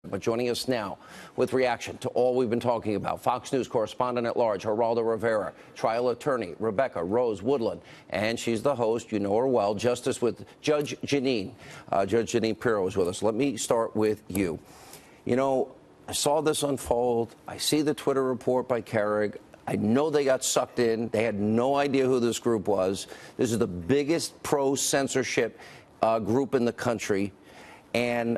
But joining us now with reaction to all we've been talking about, Fox News correspondent at large, Geraldo Rivera, trial attorney, Rebecca Rose Woodland, and she's the host, you know her well, Justice with Judge Jeanine. Judge Jeanine Pirro is with us. Let me start with you. You know, I saw this unfold. I see the Twitter report by Carrig. I know they got sucked in. They had no idea who this group was. This is the biggest pro-censorship group in the country. And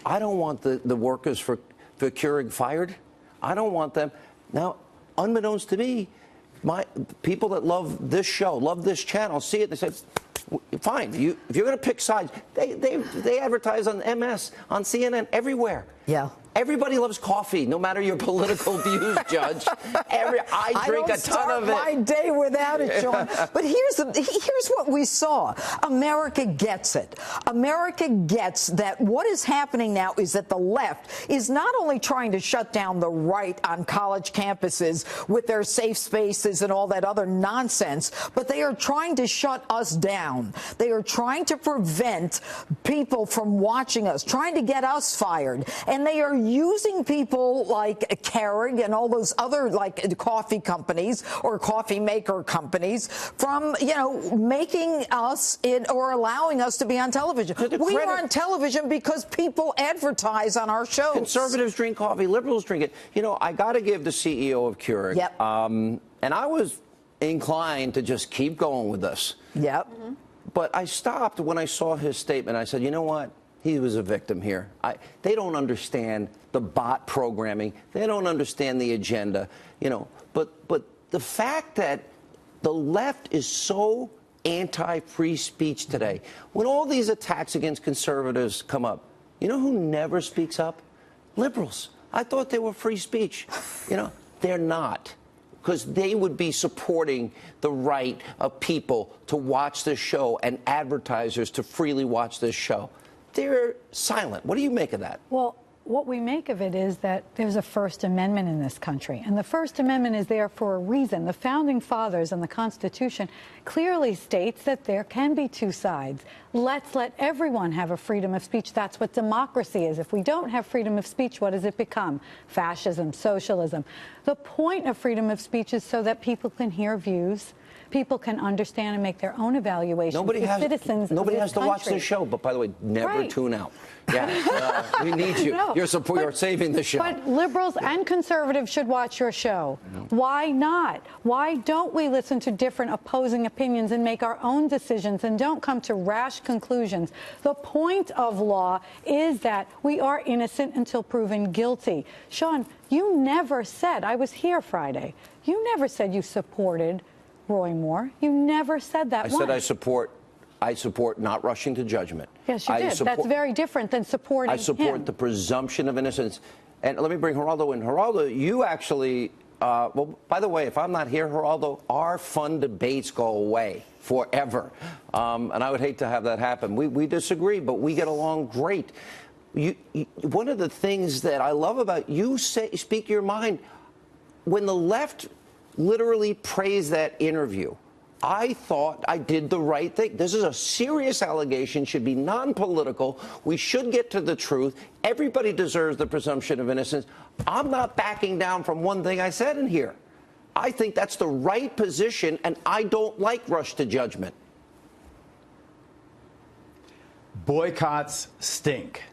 I don't want the workers for Keurig fired. I don't want them. Now, unbeknownst to me, my people that love this show, love this channel, see it, they say, fine, if you're going to pick sides, they advertise on MS, on CNN, everywhere. Yeah. Everybody loves coffee, no matter your political views, Judge. I drink a ton of it. I don't start my day without it, Sean. But here's what we saw. America gets it. America gets that what is happening now is that the left is not only trying to shut down the right on college campuses with their safe spaces and all that other nonsense, but they are trying to shut us down. They are trying to prevent people from watching us, trying to get us fired. And they are using people like Carrig and all those other like coffee companies or coffee maker companies from, you know, making us or allowing us to be on television. We are on television because people advertise on our shows. Conservatives drink coffee, liberals drink it. You know, I got to give the CEO of Keurig. Yep. And I was inclined to just keep going with this. Yep. But I stopped when I saw his statement. I said, you know what? He was a victim here. They don't understand the bot programming. They don't understand the agenda, you know. But the fact that the left is so anti-free speech today, when all these attacks against conservatives come up, you know who never speaks up? Liberals. I thought they were free speech. You know, they're not. Because they would be supporting the right of people to watch this show and advertisers to freely watch this show. They're silent. What do you make of that? Well, what we make of it is that there's a First Amendment in this country, and the First Amendment is there for a reason. The Founding Fathers and the Constitution clearly states that there can be two sides. Let's let everyone have a freedom of speech. That's what democracy is. If we don't have freedom of speech, what does it become? Fascism, socialism. The point of freedom of speech is so that people can hear views, people can understand and make their own evaluations. Nobody has to watch this show, but by the way, never tune out. Yeah, we need you. No, you're saving the show. But liberals and conservatives should watch your show. Why not? Why don't we listen to different opposing opinions and make our own decisions and don't come to rash conclusions? The point of law is that we are innocent until proven guilty. Sean, you never said, I was here Friday, you never said you supported Roy Moore. You never said that once. I said I support not rushing to judgment. Yes, you did. That's very different than supporting I support the presumption of innocence. And let me bring Geraldo in. Geraldo, you actually, well, by the way, if I'm not here, Geraldo, our fun debates go away forever. And I would hate to have that happen. We disagree, but we get along great. One of the things that I love about you, speak your mind. When the left literally praised that interview, I thought I did the right thing. This is a serious allegation, should be non-political. We should get to the truth. Everybody deserves the presumption of innocence. I'm not backing down from one thing I said in here. I think that's the right position, and I don't like rush to judgment. Boycotts stink,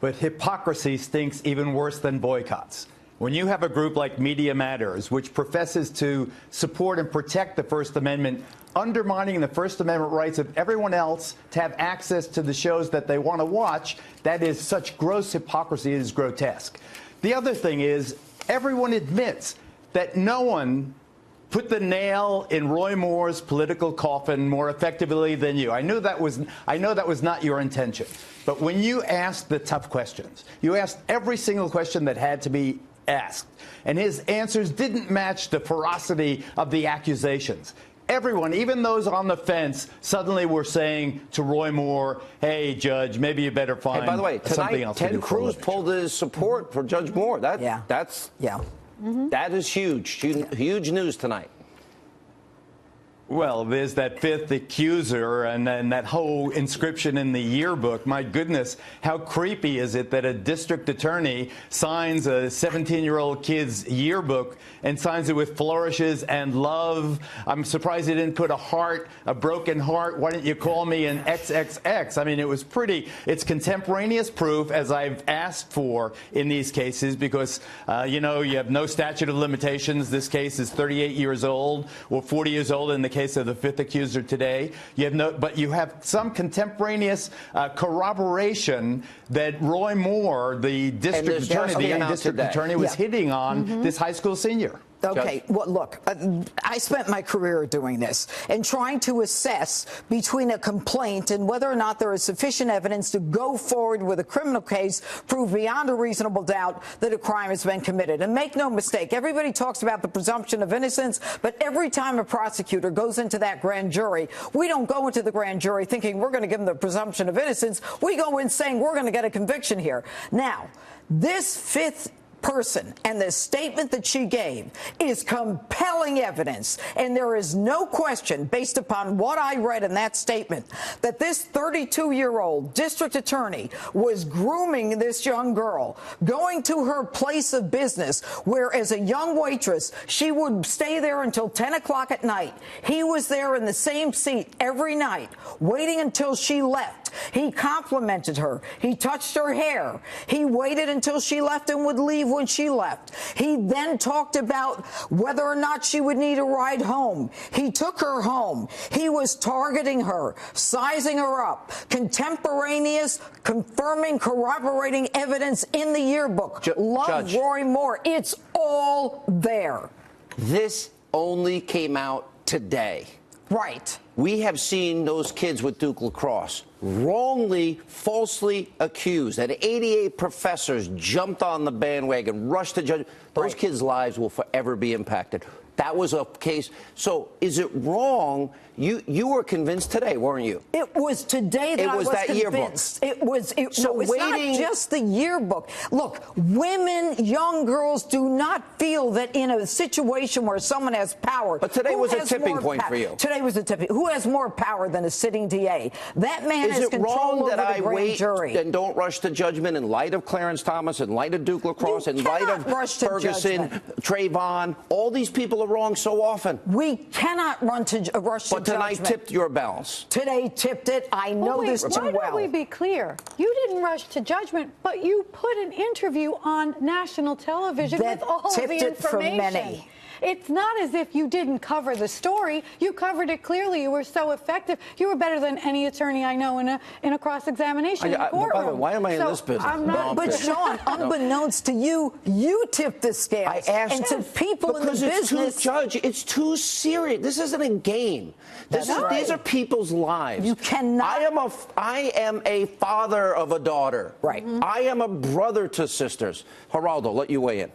but hypocrisy stinks even worse than boycotts. When you have a group like Media Matters, which professes to support and protect the First Amendment, undermining the First Amendment rights of everyone else to have access to the shows that they want to watch, that is such gross hypocrisy, it is grotesque. The other thing is, everyone admits that no one put the nail in Roy Moore's political coffin more effectively than you. I know that was not your intention. But when you asked the tough questions, you asked every single question that had to be asked, and his answers didn't match the ferocity of the accusations. Everyone, even those on the fence, suddenly were saying to Roy Moore, hey, Judge, maybe you better find by the way, something else to do. Ted Cruz pulled his support for Judge Moore. That is huge. Huge news tonight. Well, there's that fifth accuser and then that whole inscription in the yearbook. My goodness, how creepy is it that a district attorney signs a 17-year-old kid's yearbook and signs it with flourishes and love? I'm surprised he didn't put a heart, a broken heart. Why didn't you call me an XXX? I mean, it was pretty. It's contemporaneous proof, as I've asked for in these cases, because, you know, you have no statute of limitations. This case is 38 years old or 40 years old in the case of the fifth accuser today. You have no, but you have some contemporaneous corroboration that Roy Moore, the district attorney, the young district attorney, was hitting on this high school senior. Okay, well, look, I spent my career doing this and trying to assess between a complaint and whether or not there is sufficient evidence to go forward with a criminal case, prove beyond a reasonable doubt that a crime has been committed. And make no mistake, everybody talks about the presumption of innocence, but every time a prosecutor goes into that grand jury, we don't go into the grand jury thinking we're going to give them the presumption of innocence. We go in saying we're going to get a conviction here. Now, this fifth person and the statement that she gave is compelling evidence, and there is no question, based upon what I read in that statement, that this 32-year-old district attorney was grooming this young girl, going to her place of business where, as a young waitress, she would stay there until 10 o'clock at night. He was there in the same seat every night, waiting until she left. He complimented her. He touched her hair. He waited until she left and would leave when she left. He then talked about whether or not she would need a ride home. He took her home. He was targeting her, sizing her up, contemporaneous, confirming, corroborating evidence in the yearbook. Love Roy Moore. It's all there. This only came out today. Right. We have seen those kids with Duke lacrosse wrongly, falsely accused, and 88 professors jumped on the bandwagon, rushed to judge. Those kids' lives will forever be impacted. That was a case. So is it wrong? You were convinced today, weren't you? It was today that I was convinced. It was. No, it's not just the yearbook. Look, women, young girls do not feel that in a situation where someone has power. But today was a tipping point for you. Today was a tipping. Who has more power than a sitting DA? That man has control over the grand jury. And don't rush to judgment in light of Clarence Thomas, in light of Duke lacrosse, in light of Ferguson, Trayvon. All these people are wrong so often. We cannot rush to judgment. But tonight tipped your balance. Today tipped it. I know this too well. Why don't we be clear? You didn't rush to judgment, but you put an interview on national television with all of the information. For many. It's not as if you didn't cover the story. You covered it clearly. You were so effective. You were better than any attorney I know in a cross-examination in the courtroom. By the way, why am I in this business? But Sean, unbeknownst to you, you tipped the scales. I asked, and to people in the business. Judge, it's too serious. This isn't a game. These are people's lives. You cannot. I am a father of a daughter. Right. I am a brother to sisters. Geraldo, let you weigh in.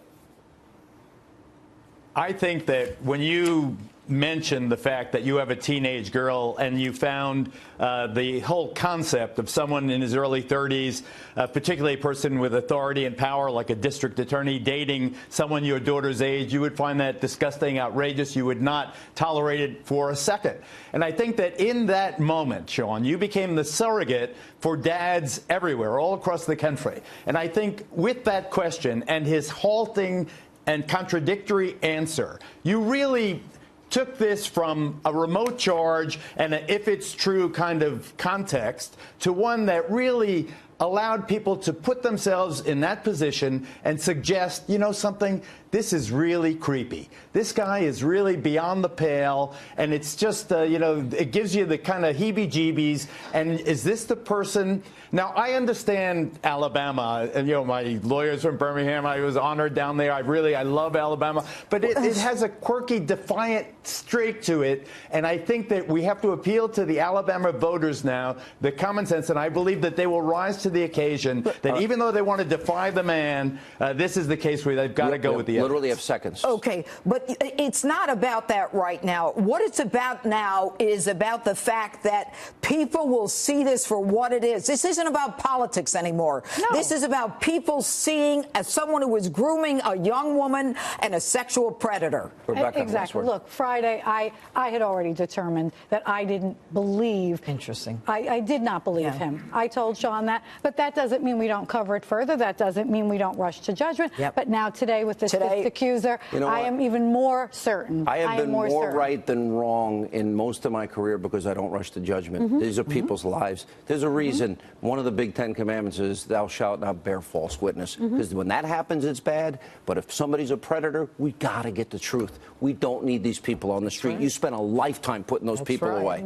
I think that when you mentioned the fact that you have a teenage girl and you found the whole concept of someone in his early 30s, particularly a person with authority and power like a district attorney dating someone your daughter's age, you would find that disgusting, outrageous. You would not tolerate it for a second. And I think that in that moment, Sean, you became the surrogate for dads everywhere, all across the country. And I think with that question and his halting and contradictory answer, you really took this from a remote charge and a if it's true kind of context to one that really allowed people to put themselves in that position and suggest, you know something, this is really creepy. This guy is really beyond the pale, and it's just, you know, it gives you the kind of heebie-jeebies. And is this the person? Now, I understand Alabama, and, you know, my lawyer's from Birmingham. I was honored down there. I love Alabama. But it has a quirky, defiant streak to it, and I think that we have to appeal to the Alabama voters now, the common sense, and I believe that they will rise to to the occasion that even though they want to defy the man, this is the case where they've got to go with the literally evidence. have seconds. Okay, but it's not about that right now. What it's about now is about the fact that people will see this for what it is. This isn't about politics anymore. No. This is about people seeing as someone who is grooming a young woman and a sexual predator. Rebecca, exactly. Look, Friday, I had already determined that I didn't believe. Interesting. I did not believe him. I told Sean that, but that doesn't mean we don't cover it further. That doesn't mean we don't rush to judgment. Yep. But now today with this fifth accuser, You know I what? am even more certain. I have been more certain. right than wrong in most of my career because I don't rush to judgment. These are people's lives. There's a reason. One of the big 10 commandments is thou shalt not bear false witness. Because when that happens, it's bad. But if somebody's a predator, we got to get the truth. We don't need these people on the street. You spend a lifetime putting those people away.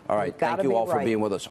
All right. Thank you all for being with us.